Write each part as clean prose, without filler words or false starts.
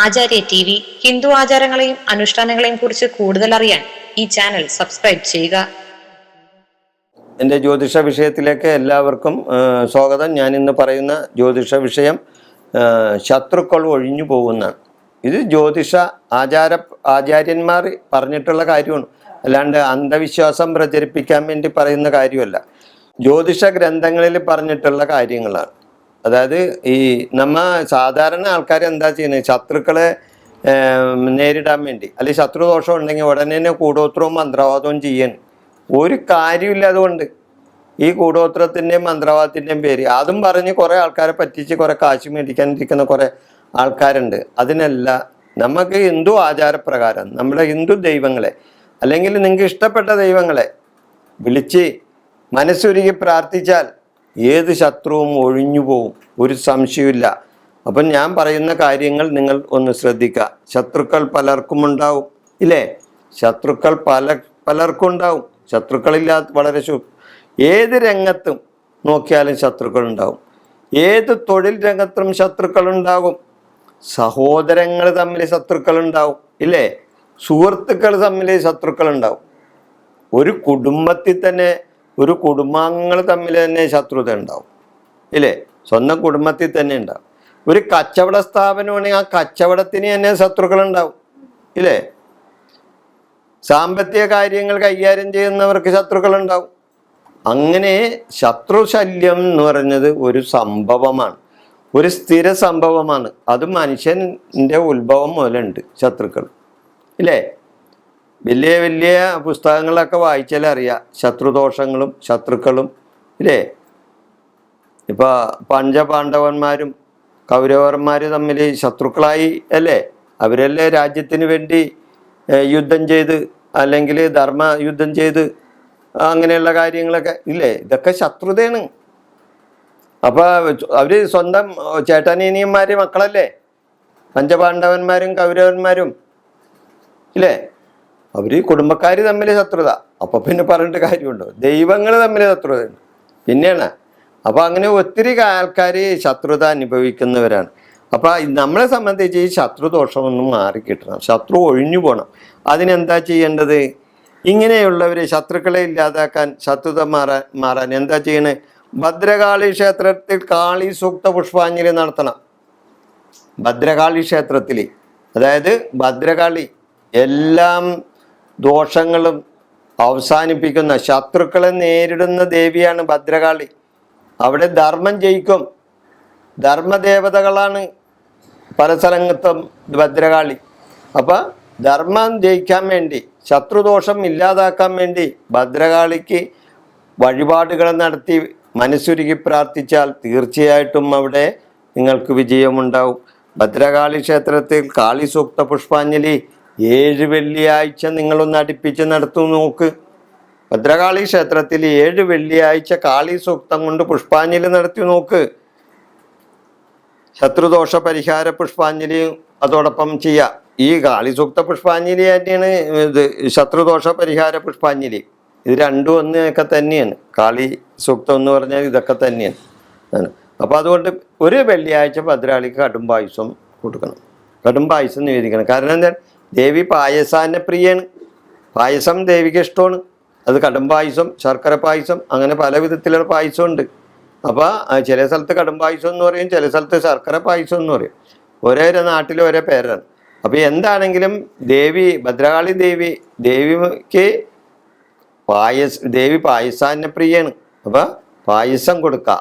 ആചാര്യ T V Hindu ആചാരങ്ങളെയും അനുഷ്ഠാനങ്ങളെയും കുറിച്ച് കൂടുതൽ അറിയാൻ ഈ ചാനൽ സബ്സ്ക്രൈബ് ചെയ്യുക. എൻ്റെ ജ്യോതിഷ വിഷയത്തിലേക്ക് എല്ലാവർക്കും സ്വാഗതം. ഞാൻ ഇന്ന് പറയുന്ന ജ്യോതിഷ വിഷയം ശത്രുക്കൾ ഒഴിഞ്ഞു പോകുന്നതാണ്. ഇത് ജ്യോതിഷ ആചാര്യന്മാർ പറഞ്ഞിട്ടുള്ള കാര്യമാണ്, അല്ലാണ്ട് അന്ധവിശ്വാസം പ്രചരിപ്പിക്കാൻ വേണ്ടി പറയുന്ന കാര്യമല്ല. ജ്യോതിഷ ഗ്രന്ഥങ്ങളിൽ പറഞ്ഞിട്ടുള്ള കാര്യങ്ങളാണ്. അതായത് ഈ സാധാരണ ആൾക്കാർ എന്താ ചെയ്യുന്നത്, ശത്രുക്കളെ നേരിടാൻ വേണ്ടി അല്ലെങ്കിൽ ശത്രുദോഷം ഉണ്ടെങ്കിൽ ഉടനെ തന്നെ കൂടോത്രവും മന്ത്രവാദവും ചെയ്യാൻ ഒരു കാര്യമില്ലാതുകൊണ്ട് ഈ കൂടോത്രത്തിൻ്റെയും മന്ത്രവാദത്തിൻ്റെയും പേര് അതും പറഞ്ഞ് കുറേ ആൾക്കാരെ പറ്റിച്ച് കുറേ കാശ് മേടിക്കാനിരിക്കുന്ന കുറേ ആൾക്കാരുണ്ട്. അതിനല്ല, നമുക്ക് ഹിന്ദു ആചാരപ്രകാരം നമ്മുടെ ഹിന്ദു ദൈവങ്ങളെ അല്ലെങ്കിൽ നിങ്ങൾക്ക് ഇഷ്ടപ്പെട്ട ദൈവങ്ങളെ വിളിച്ച് മനസ്സുരുകി പ്രാർത്ഥിച്ചാൽ ഏത് ശത്രുവും ഒഴിഞ്ഞു പോവും, ഒരു സംശയമില്ല. അപ്പം ഞാൻ പറയുന്ന കാര്യങ്ങൾ നിങ്ങൾ ഒന്ന് ശ്രദ്ധിക്കുക. ശത്രുക്കൾ പലർക്കും ഉണ്ടാവും, ഇല്ലേ? ശത്രുക്കൾ പലർക്കും ഉണ്ടാവും. ശത്രുക്കളില്ലാത്ത വളരെ ഏത് രംഗത്തും നോക്കിയാലും ശത്രുക്കൾ ഉണ്ടാവും. ഏത് തൊഴിൽ രംഗത്തും ശത്രുക്കൾ ഉണ്ടാകും. സഹോദരങ്ങൾ തമ്മിൽ ശത്രുക്കൾ ഉണ്ടാവും, ഇല്ലേ? സുഹൃത്തുക്കൾ തമ്മിൽ ശത്രുക്കൾ ഉണ്ടാവും. ഒരു കുടുംബത്തിൽ തന്നെ ഒരു കുടുംബാംഗങ്ങൾ തമ്മിൽ തന്നെ ശത്രുത ഉണ്ടാവും, ഇല്ലേ? സ്വന്തം കുടുംബത്തിൽ തന്നെ ഉണ്ടാവും. ഒരു കച്ചവട സ്ഥാപനമാണെങ്കിൽ ആ കച്ചവടത്തിന് തന്നെ ശത്രുക്കൾ ഉണ്ടാവും, ഇല്ലേ? സാമ്പത്തിക കാര്യങ്ങൾ കൈകാര്യം ചെയ്യുന്നവർക്ക് ശത്രുക്കൾ ഉണ്ടാവും. അങ്ങനെ ശത്രുശല്യം എന്ന് പറയുന്നത് ഒരു സംഭവമാണ്, ഒരു സ്ഥിര സംഭവമാണ്. അത് മനുഷ്യൻ്റെ ഉത്ഭവം മുതലുണ്ട് ശത്രുക്കൾ, ഇല്ലേ? വലിയ വലിയ പുസ്തകങ്ങളൊക്കെ വായിച്ചാൽ അറിയാം ശത്രുദോഷങ്ങളും ശത്രുക്കളും, ഇല്ലേ? ഇപ്പോൾ പഞ്ചപാണ്ഡവന്മാരും കൗരവന്മാർ തമ്മിൽ ശത്രുക്കളായി അല്ലേ? അവരല്ലേ രാജ്യത്തിന് വേണ്ടി യുദ്ധം ചെയ്ത് അല്ലെങ്കിൽ ധർമ്മ യുദ്ധം ചെയ്ത് അങ്ങനെയുള്ള കാര്യങ്ങളൊക്കെ, ഇല്ലേ? ഇതൊക്കെ ശത്രുതയാണ്. അപ്പോൾ അവർ സ്വന്തം ചേട്ടനീനിയന്മാർ മക്കളല്ലേ പഞ്ചപാണ്ഡവന്മാരും കൗരവന്മാരും, ഇല്ലേ? അവർ കുടുംബക്കാർ തമ്മിൽ ശത്രുത. അപ്പോൾ പിന്നെ പറഞ്ഞിട്ട് കാര്യമുണ്ടോ? ദൈവങ്ങൾ തമ്മിൽ ശത്രുതയുണ്ട് പിന്നെയാണ്. അപ്പോൾ അങ്ങനെ ഒത്തിരി ആൾക്കാർ ശത്രുത അനുഭവിക്കുന്നവരാണ്. അപ്പോൾ നമ്മളെ സംബന്ധിച്ച് ഈ ശത്രുദോഷമൊന്നും മാറിക്കിട്ടണം, ശത്രു ഒഴിഞ്ഞു പോകണം. അതിനെന്താ ചെയ്യേണ്ടത്? ഇങ്ങനെയുള്ളവർ ശത്രുക്കളെ ഇല്ലാതാക്കാൻ, ശത്രുത മാറാൻ എന്താ ചെയ്യണേ? ഭദ്രകാളി ക്ഷേത്രത്തിൽ കാളി സൂക്ത പുഷ്പാഞ്ജലി നടത്തണം. ഭദ്രകാളി ക്ഷേത്രത്തിൽ, അതായത് ഭദ്രകാളി എല്ലാം ദോഷങ്ങളും അവസാനിപ്പിക്കുന്ന, ശത്രുക്കളെ നേരിടുന്ന ദേവിയാണ് ഭദ്രകാളി. അവിടെ ധർമ്മം ജയിക്കും. ധർമ്മദേവതകളാണ് പല സ്ഥലത്തും ഭദ്രകാളി. അപ്പം ധർമ്മം ജയിക്കാൻ വേണ്ടി, ശത്രുദോഷം ഇല്ലാതാക്കാൻ വേണ്ടി ഭദ്രകാളിക്ക് വഴിപാടുകൾ നടത്തി മനസ്സുരുകി പ്രാർത്ഥിച്ചാൽ തീർച്ചയായിട്ടും അവിടെ നിങ്ങൾക്ക് വിജയമുണ്ടാവും. ഭദ്രകാളി ക്ഷേത്രത്തിൽ കാളി സൂക്ത പുഷ്പാഞ്ജലി 7 വെള്ളിയാഴ്ച നിങ്ങളൊന്ന് അടുപ്പിച്ച് നടത്തു നോക്ക്. ഭദ്രകാളി ക്ഷേത്രത്തിൽ 7 വെള്ളിയാഴ്ച കാളി സൂക്തം കൊണ്ട് പുഷ്പാഞ്ജലി നടത്തി നോക്ക്. ശത്രുദോഷ പരിഹാര പുഷ്പാഞ്ജലിയും അതോടൊപ്പം ചെയ്യുക. ഈ കാളി സൂക്ത പുഷ്പാഞ്ജലി തന്നെയാണ് ഇത് ശത്രുദോഷ പരിഹാര പുഷ്പാഞ്ജലി. ഇത് രണ്ടും ഒന്നൊക്കെ തന്നെയാണ്. കാളി സൂക്തം എന്ന് പറഞ്ഞാൽ ഇതൊക്കെ തന്നെയാണ്. അപ്പോൾ അതുകൊണ്ട് ഒരു വെള്ളിയാഴ്ച ഭദ്രകാളിക്ക് കടും പായസം കൊടുക്കണം, കടും പായസം നിവേദിക്കണം. കാരണം എന്താ? ദേവി പായസാന്റെ പ്രിയാണ്. പായസം ദേവിക്ക് ഇഷ്ടമാണ്. അത് കടും പായസം, ശർക്കര പായസം, അങ്ങനെ പല വിധത്തിലുള്ള പായസം ഉണ്ട്. അപ്പോൾ ചില സ്ഥലത്ത് കടും പായസം എന്ന് പറയും, ചില സ്ഥലത്ത് ശർക്കര പായസം എന്ന് പറയും. ഓരോ നാട്ടിലും ഓരോ പേരാണ്. അപ്പോൾ എന്താണെങ്കിലും ഭദ്രകാളി ദേവിക്ക് ദേവി പായസാന്റെ പ്രിയാണ്. അപ്പോൾ പായസം കൊടുക്കുക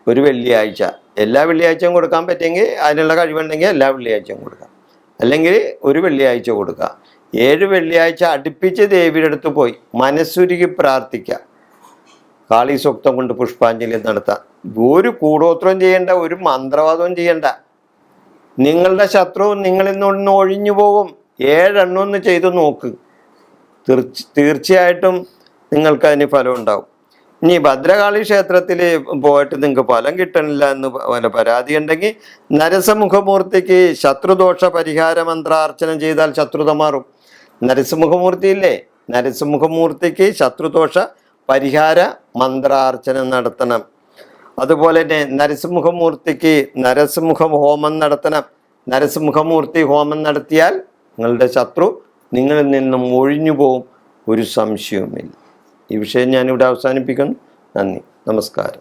ഒരു വെള്ളിയാഴ്ച. എല്ലാ വെള്ളിയാഴ്ചയും കൊടുക്കാൻ പറ്റുമെങ്കിൽ, അതിനുള്ള കഴിവുണ്ടെങ്കിൽ എല്ലാ വെള്ളിയാഴ്ചയും കൊടുക്കാം, അല്ലെങ്കിൽ ഒരു വെള്ളിയാഴ്ച കൊടുക്കുക. 7 വെള്ളിയാഴ്ച അടുപ്പിച്ച് ദേവിയുടെ അടുത്ത് പോയി മനസ്സുരുകി പ്രാർത്ഥിക്കുക. കാളി സൂക്തം കൊണ്ട് പുഷ്പാഞ്ജലി നടത്താം. ഒരു കൂടോത്രം ചെയ്യേണ്ട, ഒരു മന്ത്രവാദവും ചെയ്യണ്ട. നിങ്ങളുടെ ശത്രു നിങ്ങളിൽ നിന്ന് ഒഴിഞ്ഞു പോകും. 7 എണ്ണം ചെയ്ത് നോക്ക്, തീർച്ചയായിട്ടും നിങ്ങൾക്ക് അതിന് ഫലം ഉണ്ടാവും. ഇനി ഭദ്രകാളി ക്ഷേത്രത്തിൽ പോയിട്ട് നിങ്ങൾക്ക് ഫലം കിട്ടണില്ല എന്ന് വല്ല പരാതി ഉണ്ടെങ്കിൽ നരസിംഹമൂർത്തിക്ക് ശത്രുദോഷ പരിഹാര മന്ത്രാർച്ചന ചെയ്താൽ ശത്രുത മാറും. നരസിംഹമൂർത്തി ഇല്ലേ, നരസിംഹമൂർത്തിക്ക് ശത്രുദോഷ പരിഹാര മന്ത്രാർച്ചന നടത്തണം. അതുപോലെ തന്നെ നരസിംഹമൂർത്തിക്ക് നരസിംഹ ഹോമം നടത്തണം. നരസിംഹമൂർത്തി ഹോമം നടത്തിയാൽ നിങ്ങളുടെ ശത്രു നിങ്ങളിൽ നിന്നും ഒഴിഞ്ഞു പോകും, ഒരു സംശയവുമില്ല. ഈ വിഷയം ഞാനിവിടെ അവസാനിപ്പിക്കുന്നു. നന്ദി, നമസ്കാരം.